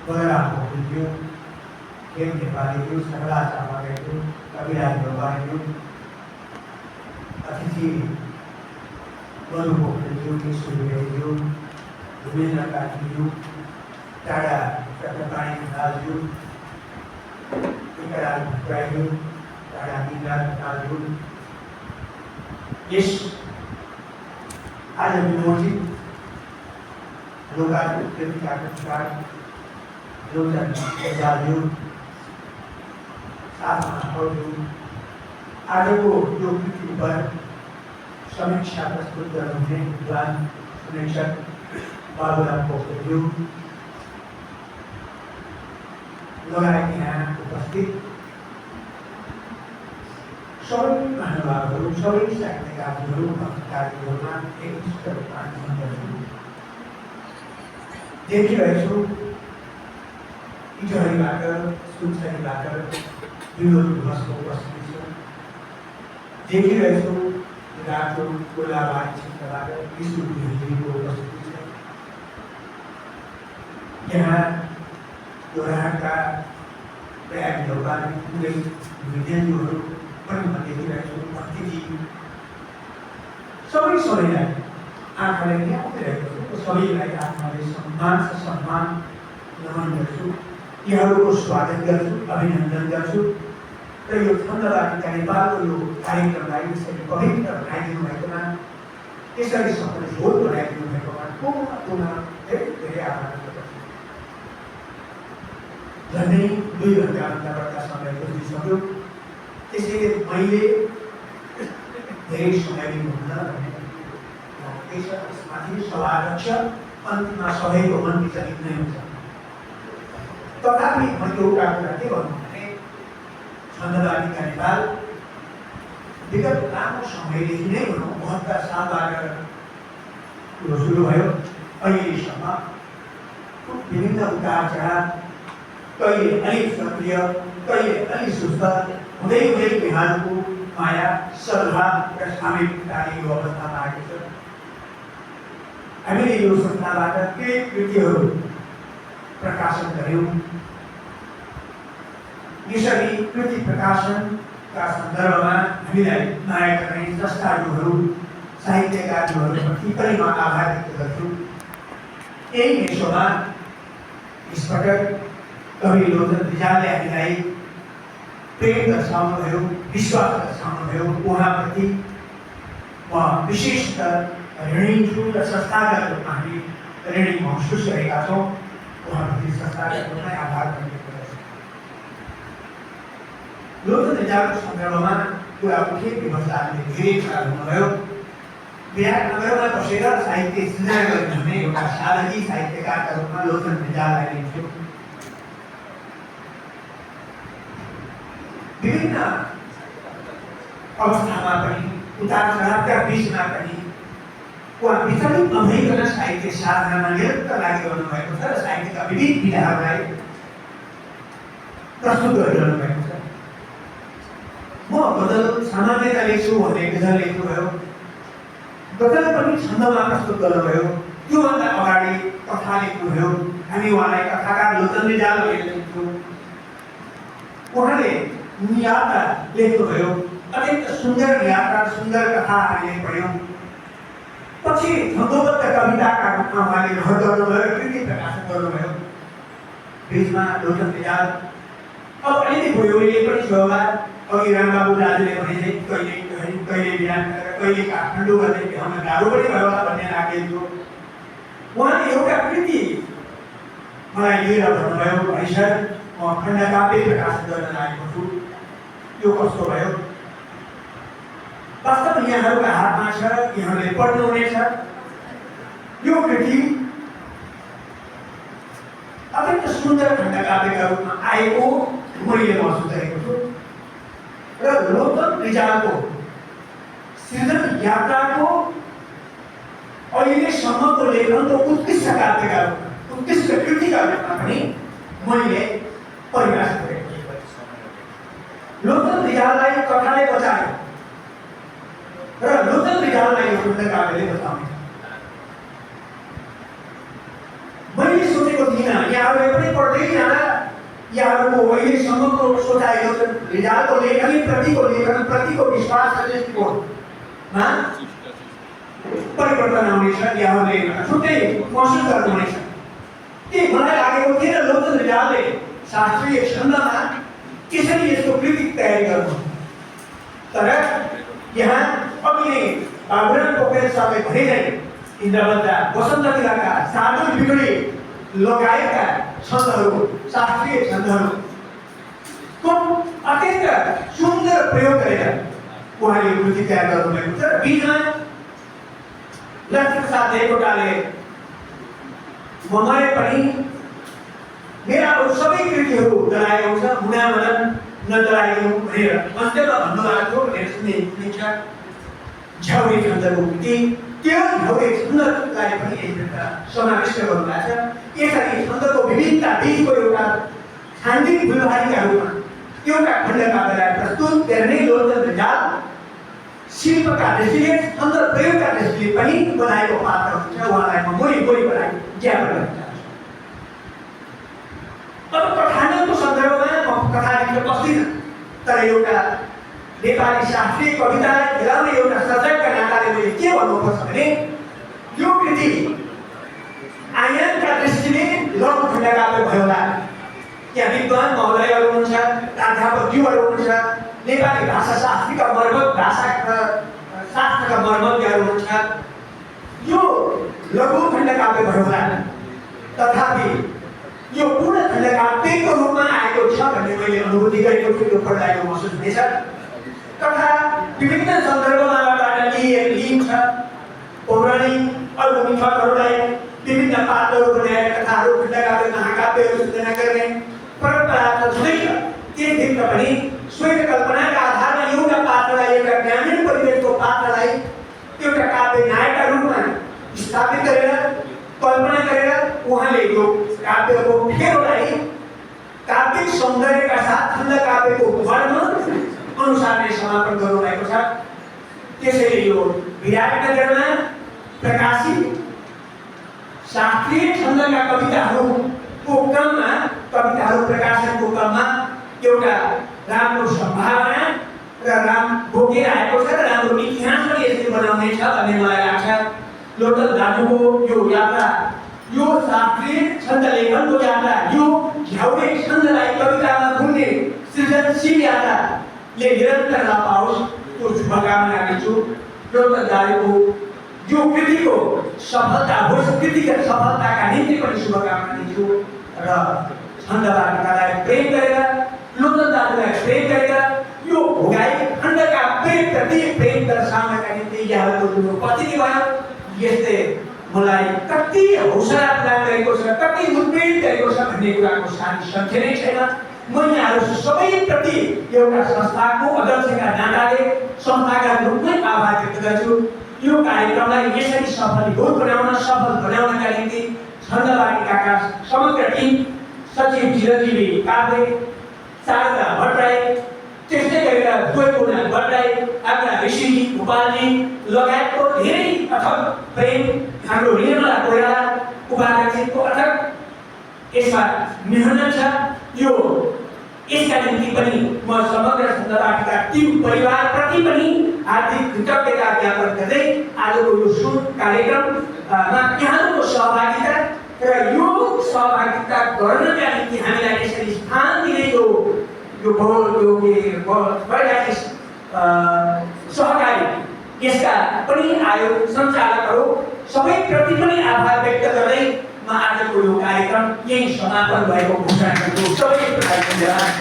बलरामको पुज्यो, खेम नेपालीज्यू, सकला चामलिज्यू, कविराज गोपालज्यू, अतिथि मधु पोखरेलज्यू, केशव विवेकज्यू, धुमेन्द्र कार्कीज्यू, टाढा चक्रपाणी ढकालज्यू, टिकाराज भट्टराईज्यू, टाढा मिनराज ढकालज्यू, यस आज विमोचित लोकार्पित कृतिका पुरस्कार लोचन प्रजाज्यू, साथमा अरूज्यू, आजको यो कृति पर समीक्षा प्रस्तुत गर्नुहुने विद्वान समीक्षक बाबुराम पोखरेलज्यू, लगायत यहाँ उपस्थित सबै महानुभावहरू, सबै साहित्यकारहरू, पत्रकारहरूमा एकनिष्ठ रूपमा नमन देखिरहेछु। इटहरीबाट, सुनसरीबाट विनोद घुमसको उपस्थिति छ। देखिरहेछु रातो कोलाबारी क्षेत्रबाट विष्णु भिडको उपस्थिति छ। यहाँ दोहोराका प्रयाग ढोकाले पुरै विद्यार्थीहरू पनि म देखिरहेछु। भक्तिजी सबैलाई आँखाले ल्याउँदैरहेको छु। सबैलाई आत्माले सम्मान नमन गर्छु। यहाँहरूको स्वागत गर्छु, अभिनन्दन गर्छु र यो छन्दवादी नेपालको यो कार्यक्रमलाई यसरी पवित्र बनाइदिनु भएकोमा, यसरी सफल झोल बनाइदिनु भएकोमा पुनः धेरै आभार व्यक्त गर्छु। झन्डै 2 घन्टाभन्दा समय गुज्रिसक्यो। त्यसैले मैले धेरै समय लिनुहुन्न भन्ने त्यसमाथि सभाध्यक्ष अन्तिममा सबैको मन विचलित नै हुन्छ। तथापि म एउटा कुरा के भन्नु भने, छन्दवादी नेपाल विगत लामो समयदेखि नै भनौँ 72 सालबाट यो सुरु भयो। अहिलेसम्म विभिन्न उतार चढाव, कहिले अलिक सक्रिय, कहिले अलिक सुस्त हुँदै बिहानको माया, सद्भाव र सामूहिकताले यो अवस्थामा आएको छ। हामीले यो संस्थाबाट केही कृतिहरू प्रकाशन गर्यौँ। यसरी कृति प्रकाशनका सन्दर्भमा हामीलाई माया गर्ने स्रष्टाहरू, साहित्यकारहरूप्रति पनि म आभार व्यक्त गर्छु। यही विषयमा यसपटक कवि लोचन रिजालले हामीलाई प्रेम दर्शाउनुभयो, विश्वास दर्शाउनुभयो। उहाँप्रति म विशेषतः ऋणी छु र संस्थागत रूपमा हामी ऋणी महसुस गरेका छौँ। उहाँप्रति संस्थागत रूपमै आभार व्यक्त गर्छु। लोचन रिजालको सन्दर्भमा कुरा उठे व्यवस्था हामीले धेरै कुरा हुनुभयो। विराटनगरमा बसेर साहित्य सृजना गरिरहने एउटा साधकी साहित्यकारका रूपमा लोचन रिजाललाई लिन्छु। विभिन्न अवस्थामा पनि, उतार चढावका बिचमा पनि उहाँ विचलित नभइकन साहित्य साधनामा निरन्तर लागिरहनु भएको छ र साहित्यका विविध विधाहरूलाई प्रस्तुत गरिरहनु भएको छ। म गजल सामान्यतः लेख्छु भने गजल लेख्नुभयो, गजल पनि छन्दमा प्रस्तुत गर्नुभयो। त्योभन्दा अगाडि कथा लेख्नुभयो। हामी उहाँलाई कथाकार लोचन रिजाल भनेर चिन्छौँ। उहाँले यात्रा लेख्नुभयो, अत्यन्त सुन्दर यात्रा, सुन्दर कथा हामीले पढ्यौँ। पछि छन्दोबद्ध कविताका रूपमा उहाँले घर गर्नुभयो, कृति प्रकाशन गर्नुभयो। बिचमा लोचन रिजाल अब अलिअलि बोयोले पनि छ होला। अघि रामबाबु दाजुले भने चाहिँ कहिले बिहान कहिले काठमाडौँ गर्दै भ्याउन गाह्रो पनि भयो होला भन्ने लागेको। उहाँले एउटा कृति मलाई लिएर भन्नुभयो, भाइ सर म खण्डकाव्य प्रकाशन गर्न लागेको छु। यो कस्तो भयो? वास्तवमा यहाँहरूका हातमा छ, यहाँहरूले पढ्नुहुनेछ। यो कृति अत्यन्त सुन्दर खण्डकाव्यका रूपमा आएको मैले महसुस गरेको छु र लोचन रिजालको सृजन यात्राको अहिलेसम्मको लेखनको उत्कृष्ट काव्यका रूपमा, उत्कृष्ट कृतिका रूपमा पनि मैले परिभाषित गरेको छु। लोचन रिजाललाई कथाले बचायो र लोचन रिजाललाई यो खण्डकाव्यले बचाउने मैले सोचेको थिइनँ। यहाँहरूले पनि पढ्दै पढ्दै जाँदा यहाँहरूको अहिलेसम्मको सोचाइको रिजाल्टको लेखनप्रतिको विश्वास र दृष्टिकोणमा परिवर्तन आउनेछ। यहाँहरूले छुट्टै महसुस गर्नुहुनेछ। के मलाई लागेको थिएन लोकल रिजालले शास्त्रीय छन्दमा त्यसरी यसको कृतिक तयारी गर्नु। तर यहाँ अघि नै बाबुराम पोखरेल सरले भने नै इन्द्रवन्दा वसन्त तिलका साधु बिगडी लगाएका छन्दहरू शास्त्रीय छन्दहरूको अत्यन्त सुन्दर प्रयोग गरेर उहाँले कृति तयार गर्नुभएको छ। बिचमा लक्ष्मीप्रसाद देवकोटाले म मरे पनि मेरा सबै कृतिहरू जलाएको छ, मुनामदन नजलाएको भनेर मन्दिरमा भन्नुभएको थियो भनेर सुनिन्छ। झ्याउरे छन्दको कृति त्यो झ्याउरे छन्दलाई पनि यसमा समाविष्ट गर्नुभएको छ। यसरी छन्दको विभिन्नता बिचको एउटा छान्दिक फुलबारीका रूपमा एउटा खण्डकाव्यलाई प्रस्तुत गर्ने लोचन रिजाल शिल्पका दृष्टिले छन्द प्रयोगका दृष्टिले पनि बनाएको पात्र हुन्छ। उहाँलाई म मोरीको लागि ज्ञापन गर्न चाहन्छु। अब कथानकको सन्दर्भमा म कथा लेख्न बस्दिनँ, तर एउटा नेपाली शास्त्रीय कवितालाई खेलाउने एउटा सर्जकका नाताले मैले के भन्नुपर्छ भने यो कृति आयामका दृष्टिले लघु खण्डकाव्य भयो होला। त्यहाँ विद्वान महोदयहरू हुनुहुन्छ, प्राध्यापकज्यूहरू हुनुहुन्छ, नेपाली भाषा शास्त्रका मर्मज्ञहरू हुनुहुन्छ। यो लघु खण्डकाव्य भयो होला, तथापि यो पूर्ण खण्डकाव्यको रूपमा आएको छ भन्ने मैले अनुभूति गरेको छु। यो पढ्दाको महसुस हुनेछ। कथा विभिन्न सन्दर्भबाट लिइन्छ। पौराणिक अरू मिथकहरूलाई विभिन्न पात्रहरू बनाएर कथाहरू खण्डकाव्य महाकाव्यहरू सृजना गर्ने परम्परा त छँदैछ। त्यसभित्र पनि स्वयं कल्पनाका आधारमा एउटा पात्रलाई, एउटा ग्रामीण परिवेशको पात्रलाई एउटा काव्य नायकका रूपमा स्थापित गरेर कल्पना गरेर उहाँले यो काव्यको फेरोलाई काव्यिक सौन्दर्यका साथ खण्ड काव्यको वर्म अनुसार नै समापन गर्नुभएको छ। त्यसैले यो विराटनगरमा प्रकाशित शास्त्रीय छन्दका कविताहरूको क्रममा कविताहरू प्रकाशनको क्रममा एउटा राम्रो सम्भावना र बोकेर आएको छ र राम्रो इतिहास पनि यसले बनाउने छ भन्ने मलाई लाग्छ। लोटन दाजुको यो यात्रा, यो शास्त्रीय छन्द लेखनको यात्रा, यो झ्याउरे छन्दलाई कवितामा बुन्ने सृजनशील यात्राले निरन्तर नपाओस् त्यो शुभकामना गर्छु। लोटन दाजुको यो कृतिको सफलता होस्, कृतिगत सफलताका निम्ति पनि शुभकामना दिन्छु र छन्दवादितालाई प्रेम गरेर, लोटन दाजुलाई प्रेम गरेर यो भोगाई खण्डका प्रति प्रेम दर्शाउनका निम्ति यहाँहरूको जो उपस्थिति भयो, यसले मलाई कति हौसला प्रदान गरेको छ, कति उत्प्रेरित गरेको छ भन्ने कुराको सानी संख्या नै छैन। म यहाँहरू सबैप्रति एउटा संस्थाको अध्यक्षका नाताले संस्थाका रूपमै आभार व्यक्त गर्छु। यो कार्यक्रमलाई यसरी सफल बनाउनका निम्ति छन्दवाटिकाका समग्र टिम, सचिव चिरञ्जीवी काभ्रे, शारदा भट्टराई, त्यस्तै गरेर जोयपुना भट्टराई, आफ्ना ऋषिजी गोपालजी लगायतको धेरै अथक प्रेम, हाम्रो निर्मला कोइराला उपाध्यक्षको अथक यसमा मेहनत छ। यसका निम्ति पनि म समग्र छन्दवाटिका टिम परिवारप्रति पनि हार्दिक कृतज्ञता ज्ञापन गर्दै आजको यो सुन कार्यक्रममा यहाँहरूको सहभागिता र यो सहभागिता गर्नका निम्ति हामीलाई यसरी स्थान दिने यो सहकारी यसका पनि आयोग सञ्चालकहरू सबैप्रति पनि आभार व्यक्त गर्दै म आजको यो कार्यक्रम यही समापन भएको घोषणा गर्छु। सबैप्रति धन्यवाद।